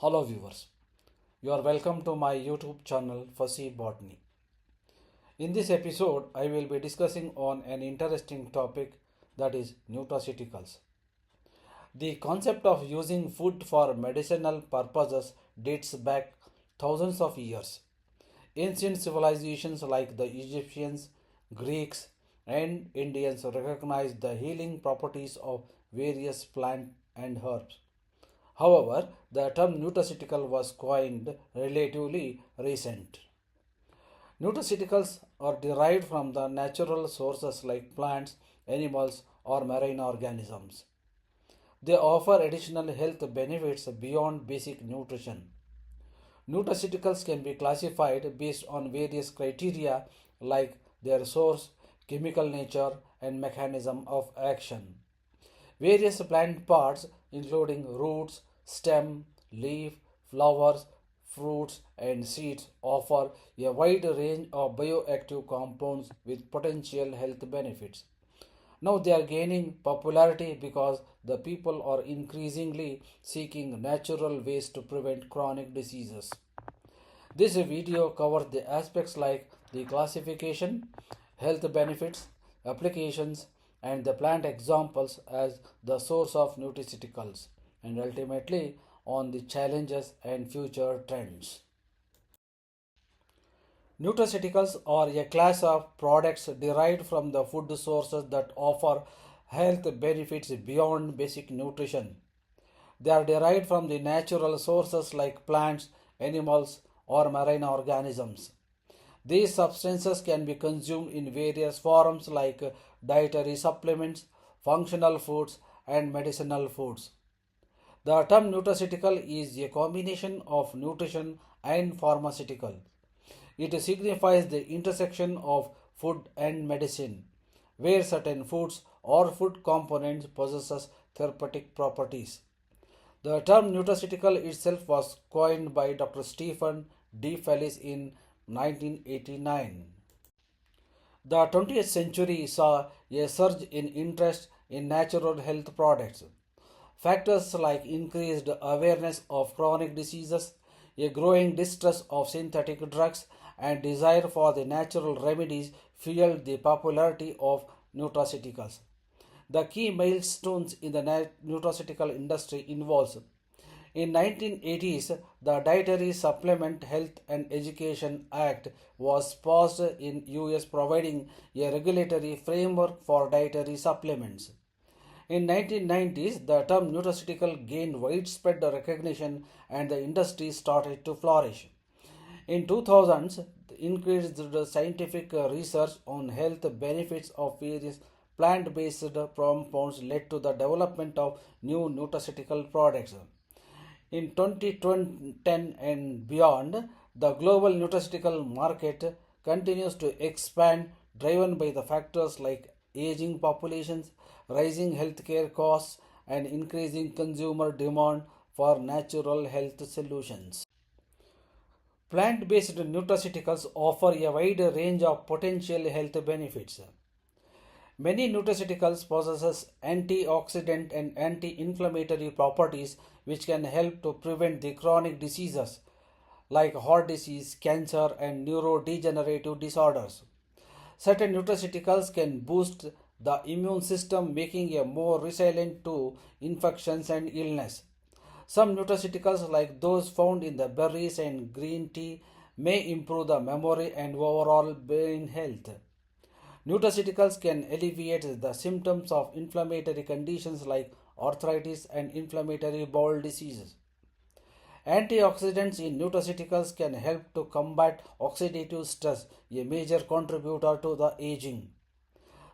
Hello viewers, you are welcome to my YouTube channel Botany. In this episode, I will be discussing on an interesting topic, that is nutraceuticals. The concept of using food for medicinal purposes dates back thousands of years. Ancient civilizations like the Egyptians, Greeks, and Indians recognized the healing properties of various plants and herbs. However, the term nutraceutical was coined relatively recent. Nutraceuticals are derived from the natural sources like plants, animals, or marine organisms. They offer additional health benefits beyond basic nutrition. Nutraceuticals can be classified based on various criteria like their source, chemical nature, and mechanism of action. Various plant parts, including roots, stem, leaf, flowers, fruits, and seeds, offer a wide range of bioactive compounds with potential health benefits. Now they are gaining popularity because the people are increasingly seeking natural ways to prevent chronic diseases. This video covers the aspects like the classification, health benefits, applications, and the plant examples as the source of nutraceuticals, and ultimately on the challenges and future trends. Nutraceuticals are a class of products derived from the food sources that offer health benefits beyond basic nutrition. They are derived from the natural sources like plants, animals, or marine organisms. These substances can be consumed in various forms like dietary supplements, functional foods, and medicinal foods. The term nutraceutical is a combination of nutrition and pharmaceutical. It signifies the intersection of food and medicine, where certain foods or food components possess therapeutic properties. The term nutraceutical itself was coined by Dr. Stephen D. Fellis in 1989. The 20th century saw a surge in interest in natural health products. Factors like increased awareness of chronic diseases, a growing distrust of synthetic drugs, and desire for the natural remedies fueled the popularity of nutraceuticals. The key milestones in the nutraceutical industry involves in 1980s, the Dietary Supplement Health and Education Act was passed in US providing a regulatory framework for dietary supplements. In 1990s, the term nutraceutical gained widespread recognition and the industry started to flourish. In 2000s, increased scientific research on health benefits of various plant-based compounds led to the development of new nutraceutical products. In 2010 and beyond, the global nutraceutical market continues to expand, driven by the factors like aging populations, rising healthcare costs, and increasing consumer demand for natural health solutions. Plant based nutraceuticals offer a wide range of potential health benefits. Many nutraceuticals possess antioxidant and anti-inflammatory properties which can help to prevent the chronic diseases like heart disease, cancer, and neurodegenerative disorders. Certain nutraceuticals can boost the immune system, making it more resilient to infections and illness. Some nutraceuticals, like those found in the berries and green tea, may improve the memory and overall brain health. Nutraceuticals can alleviate the symptoms of inflammatory conditions like arthritis and inflammatory bowel diseases. Antioxidants in nutraceuticals can help to combat oxidative stress, a major contributor to the aging.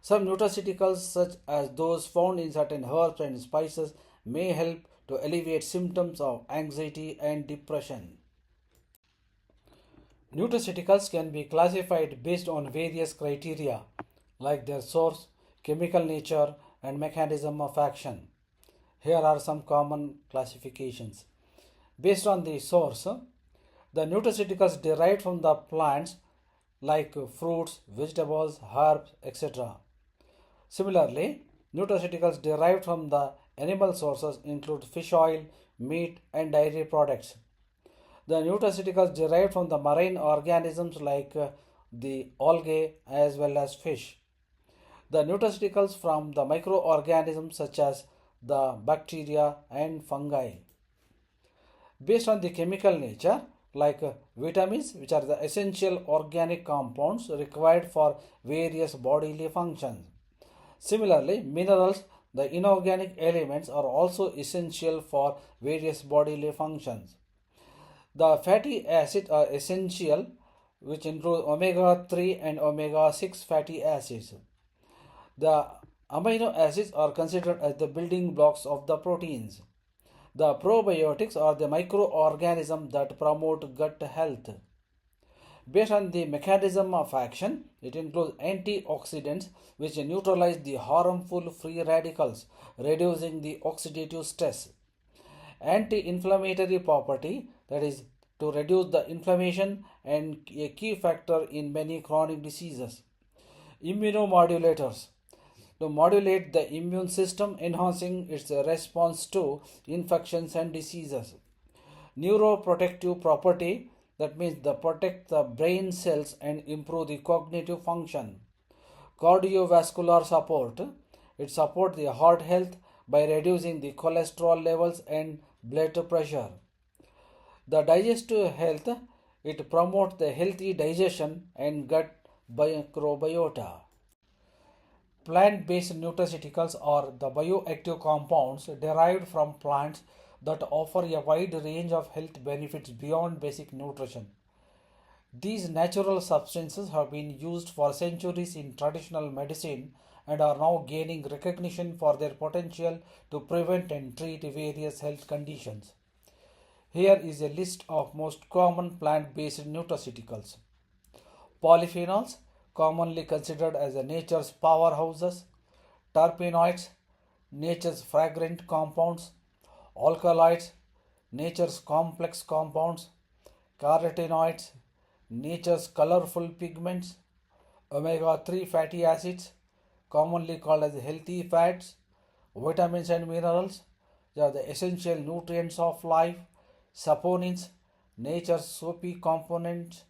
Some nutraceuticals, such as those found in certain herbs and spices, may help to alleviate symptoms of anxiety and depression. Nutraceuticals can be classified based on various criteria like their source, chemical nature, and mechanism of action. Here are some common classifications. Based on the source, the nutraceuticals derived from the plants like fruits, vegetables, herbs, etc. Similarly, nutraceuticals derived from the animal sources include fish oil, meat, and dairy products. The nutraceuticals derived from the marine organisms like the algae as well as fish. The nutraceuticals from the microorganisms such as the bacteria and fungi. Based on the chemical nature, like vitamins, which are the essential organic compounds required for various bodily functions. Similarly, minerals, the inorganic elements, are also essential for various bodily functions. The fatty acids are essential, which include omega 3 and omega 6 fatty acids. The amino acids are considered as the building blocks of the proteins. The probiotics are the microorganisms that promote gut health. Based on the mechanism of action, it includes antioxidants which neutralize the harmful free radicals, reducing the oxidative stress. Anti-inflammatory property, that is to reduce the inflammation and a key factor in many chronic diseases. Immunomodulators, to modulate the immune system, enhancing its response to infections and diseases. Neuroprotective property, that means they protect the brain cells and improve the cognitive function. Cardiovascular support, it supports the heart health by reducing the cholesterol levels and blood pressure. The digestive health, it promotes the healthy digestion and gut microbiota. Plant-based nutraceuticals are the bioactive compounds derived from plants that offer a wide range of health benefits beyond basic nutrition. These natural substances have been used for centuries in traditional medicine and are now gaining recognition for their potential to prevent and treat various health conditions. Here is a list of most common plant-based nutraceuticals. Polyphenols, commonly considered as nature's powerhouses. Terpenoids, nature's fragrant compounds. Alkaloids, nature's complex compounds. Carotenoids, nature's colorful pigments. Omega 3 fatty acids, commonly called as healthy fats. Vitamins and minerals, they are the essential nutrients of life. Saponins, nature's soapy components.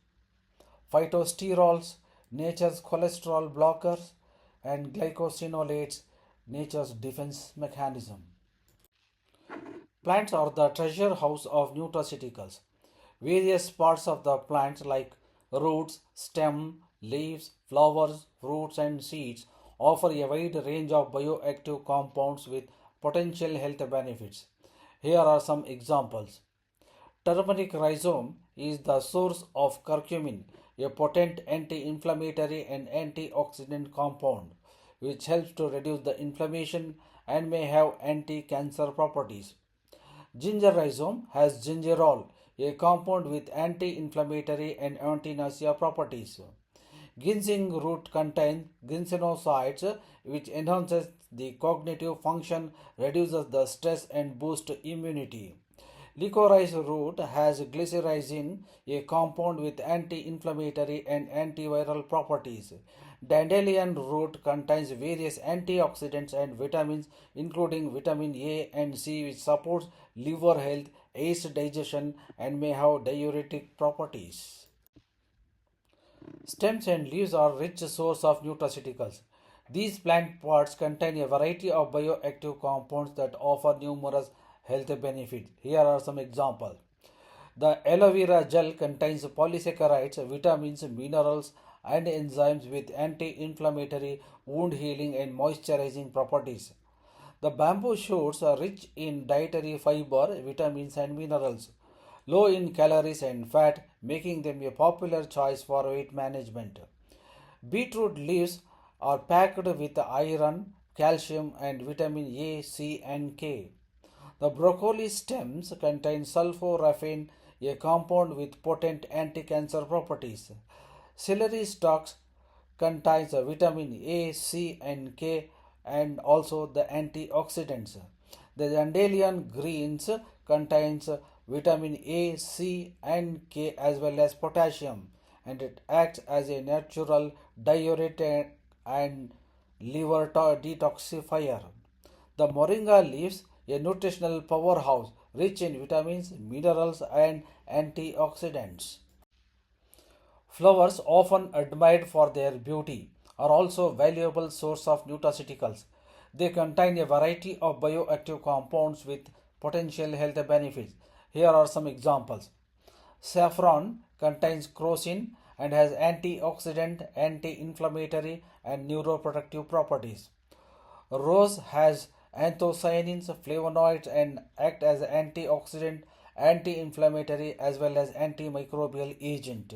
Phytosterols, nature's cholesterol blockers. And glycosinolates, nature's defense mechanism. Plants are the treasure house of nutraceuticals. Various parts of the plant like roots, stem, leaves, flowers, fruits and seeds offer a wide range of bioactive compounds with potential health benefits. Here are some examples. Turmeric rhizome is the source of curcumin, a potent anti-inflammatory and antioxidant compound which helps to reduce the inflammation and may have anti-cancer properties. Ginger rhizome has gingerol, a compound with anti-inflammatory and anti-nausea properties. Ginseng root contains ginsenosides, which enhances the cognitive function, reduces the stress, and boosts immunity. Licorice root has glycyrrhizin, a compound with anti-inflammatory and antiviral properties. Dandelion root contains various antioxidants and vitamins, including vitamin A and C, which supports liver health, aids digestion, and may have diuretic properties. Stems and leaves are rich source of nutraceuticals. These plant parts contain a variety of bioactive compounds that offer numerous health benefits. Here are some examples. The aloe vera gel contains polysaccharides, vitamins, minerals, and enzymes with anti-inflammatory, wound healing, and moisturizing properties. The bamboo shoots are rich in dietary fiber, vitamins, and minerals, low in calories and fat, making them a popular choice for weight management. Beetroot leaves are packed with iron, calcium, and vitamin A, C, and K. The broccoli stems contain sulforaphane, a compound with potent anti-cancer properties. Celery stalks contains vitamin A, C, and K, and also the antioxidants. The dandelion greens contains vitamin A, C, and K as well as potassium, and it acts as a natural diuretic and liver detoxifier. The moringa leaves, a nutritional powerhouse, rich in vitamins, minerals, and antioxidants. Flowers, often admired for their beauty, are also a valuable source of nutraceuticals. They contain a variety of bioactive compounds with potential health benefits. Here are some examples. Saffron contains crocin and has antioxidant, anti-inflammatory, and neuroprotective properties. Rose has anthocyanins, flavonoids, and act as antioxidant, anti-inflammatory, as well as antimicrobial agent.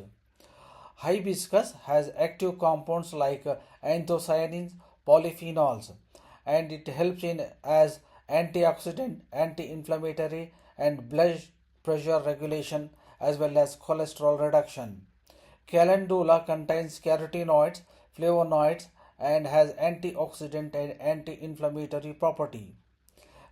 Hibiscus has active compounds like anthocyanins, polyphenols, and it helps in as antioxidant, anti-inflammatory, and blood pressure regulation, as well as cholesterol reduction. Calendula contains carotenoids, flavonoids, and has antioxidant and anti-inflammatory property.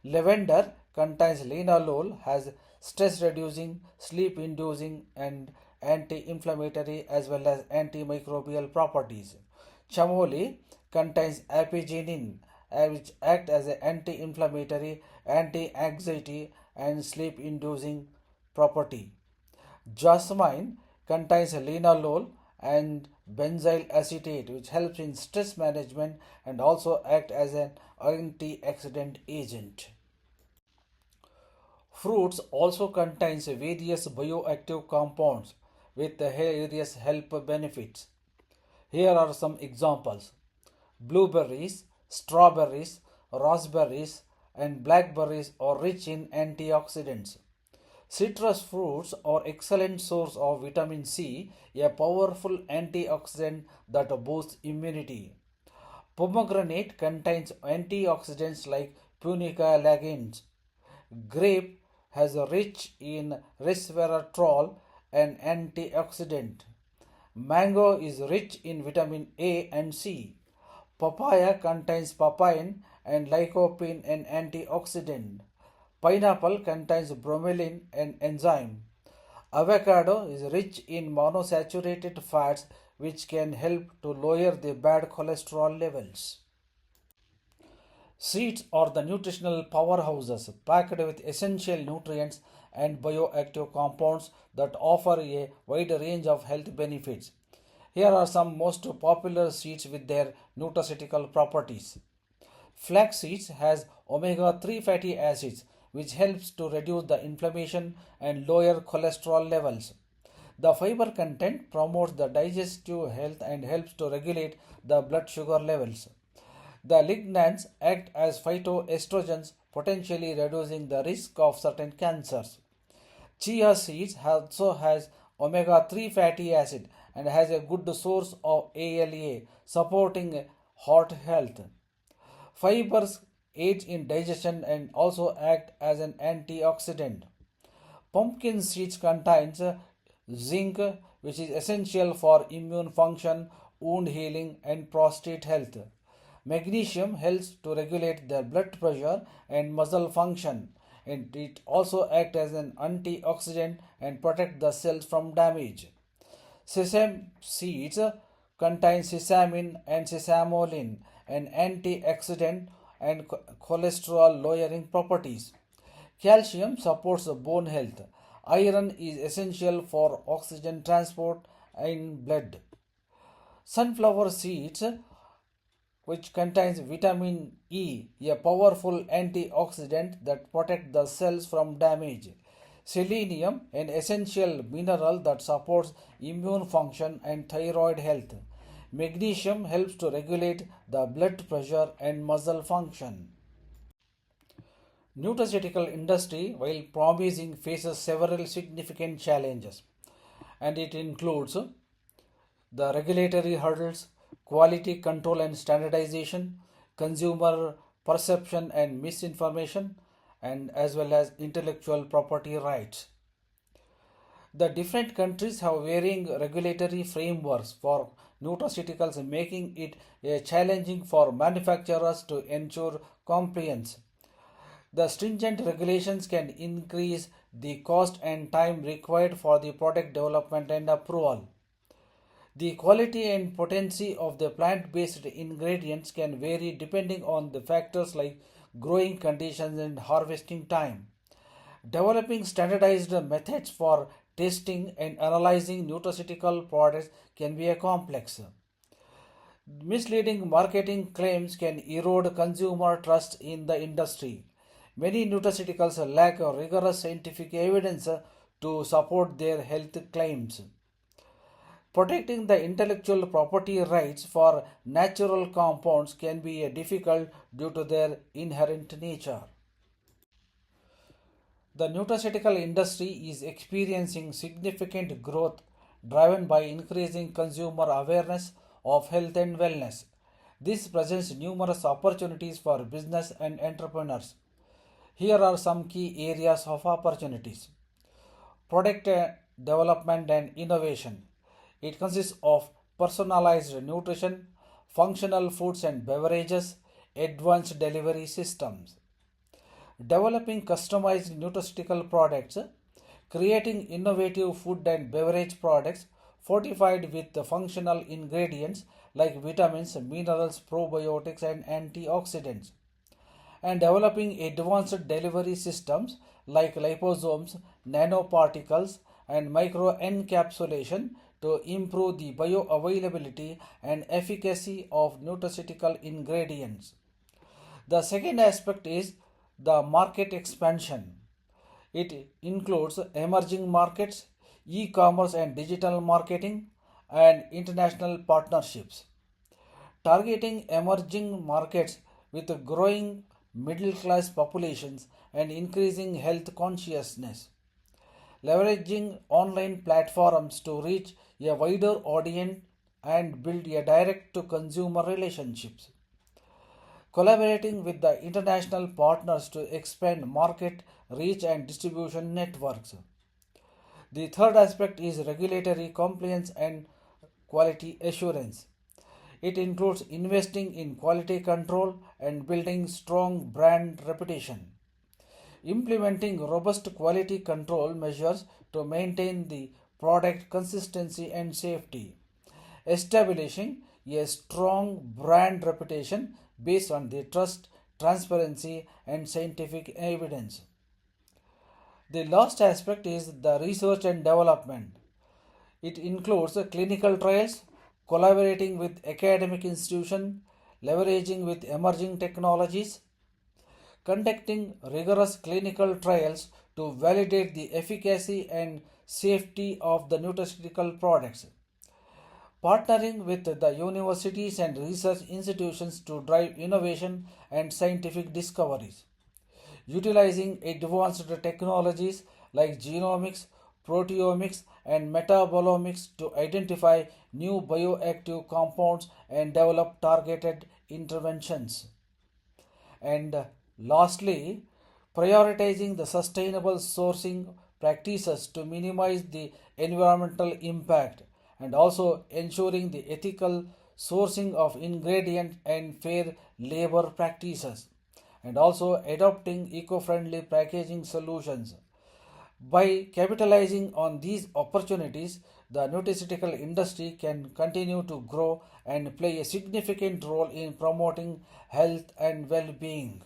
Lavender contains linalool, has stress reducing, sleep inducing, and anti inflammatory as well as antimicrobial properties. Chamomile contains apigenin, which act as an anti inflammatory, anti anxiety, and sleep inducing property. Jasmine contains linalool and benzyl acetate, which helps in stress management and also act as an antioxidant agent. Fruits also contains various bioactive compounds with various health benefits. Here are some examples. Blueberries, strawberries, raspberries, and blackberries are rich in antioxidants. Citrus fruits are excellent source of vitamin C, a powerful antioxidant that boosts immunity. Pomegranate contains antioxidants like punica ligands. Grape has a rich in resveratrol, an antioxidant. Mango is rich in vitamin A and C. Papaya contains papain and lycopene, an antioxidant. Pineapple contains bromelain, an enzyme. Avocado is rich in monosaturated fats which can help to lower the bad cholesterol levels. Seeds are the nutritional powerhouses packed with essential nutrients and bioactive compounds that offer a wide range of health benefits. Here are some most popular seeds with their nutraceutical properties. Flax seeds has omega-3 fatty acids which helps to reduce the inflammation and lower cholesterol levels. The fiber content promotes the digestive health and helps to regulate the blood sugar levels. The lignans act as phytoestrogens, potentially reducing the risk of certain cancers. Chia seeds also has omega-3 fatty acid and has a good source of ALA, supporting heart health. Fibers aid in digestion and also act as an antioxidant. Pumpkin seeds contains zinc, which is essential for immune function, wound healing, and prostate health. Magnesium helps to regulate the blood pressure and muscle function, and it also acts as an antioxidant and protect the cells from damage. Sesame seeds contain sesamin and sesamolin, an antioxidant and cholesterol lowering properties. Calcium supports bone health. Iron is essential for oxygen transport in blood. Sunflower seeds, which contains vitamin E, a powerful antioxidant that protects the cells from damage. Selenium, an essential mineral that supports immune function and thyroid health. Magnesium helps to regulate the blood pressure and muscle function. Nutraceutical industry, while promising, faces several significant challenges, and it includes the regulatory hurdles, quality control and standardization, consumer perception and misinformation, and as well as intellectual property rights. The different countries have varying regulatory frameworks for nutraceuticals, making it challenging for manufacturers to ensure compliance. The stringent regulations can increase the cost and time required for the product development and approval. The quality and potency of the plant based ingredients can vary depending on the factors like growing conditions and harvesting time. Developing standardized methods for testing and analyzing nutraceutical products can be a complex. Misleading marketing claims can erode consumer trust in the industry. Many nutraceuticals lack rigorous scientific evidence to support their health claims. Protecting the intellectual property rights for natural compounds can be difficult due to their inherent nature. The nutraceutical industry is experiencing significant growth driven by increasing consumer awareness of health and wellness. This presents numerous opportunities for business and entrepreneurs. Here are some key areas of opportunities. Product development and innovation. It consists of personalized nutrition, functional foods and beverages, advanced delivery systems. Developing customized nutraceutical products, creating innovative food and beverage products fortified with the functional ingredients like vitamins, minerals, probiotics, and antioxidants, and developing advanced delivery systems like liposomes, nanoparticles, and microencapsulation to improve the bioavailability and efficacy of nutraceutical ingredients. The second aspect is the market expansion. It includes emerging markets, e commerce and digital marketing, and international partnerships. Targeting emerging markets with growing middle class populations and increasing health consciousness. Leveraging online platforms to reach a wider audience and build a direct to consumer relationships. Collaborating with the international partners to expand market reach and distribution networks. The third aspect is regulatory compliance and quality assurance. It includes investing in quality control and building strong brand reputation. Implementing robust quality control measures to maintain the product consistency and safety. Establishing a strong brand reputation based on the trust, transparency, and scientific evidence. The last aspect is the research and development. It includes clinical trials, collaborating with academic institutions, leveraging with emerging technologies, conducting rigorous clinical trials to validate the efficacy and safety of the nutraceutical products, partnering with the universities and research institutions to drive innovation and scientific discoveries, utilizing advanced technologies like genomics, proteomics, and metabolomics to identify new bioactive compounds and develop targeted interventions. And lastly, prioritizing the sustainable sourcing practices to minimize the environmental impact and also ensuring the ethical sourcing of ingredients and fair labor practices and also adopting eco-friendly packaging solutions. By capitalizing on these opportunities, the nutraceutical industry can continue to grow and play a significant role in promoting health and well-being.